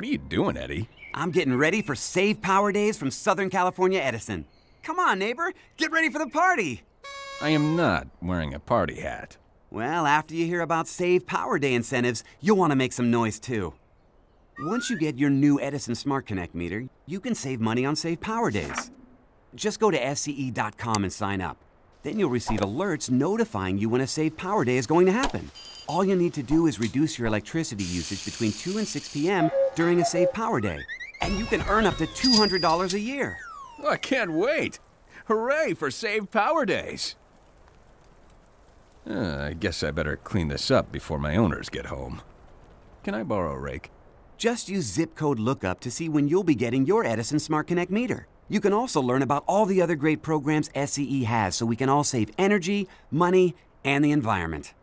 are you doing, Eddie? I'm getting ready for Save Power Days from Southern California Edison. Come on, neighbor, get ready for the party. I am not wearing a party hat. Well, after you hear about Save Power Day incentives, you'll want to make some noise too. Once you get your new Edison Smart Connect meter, you can save money on Save Power Days. Just go to SCE.com and sign up. Then you'll receive alerts notifying you when a Save Power Day is going to happen. All you need to do is reduce your electricity usage between 2 and 6 p.m. during a Save Power Day, and you can earn up to $200 a year. Oh, I can't wait. Hooray for Save Power Days. I guess I better clean this up before my owners get home. Can I borrow a rake? Just use zip code lookup to see when you'll be getting your Edison Smart Connect meter. You can also learn about all the other great programs SCE has so we can all save energy, money, and the environment.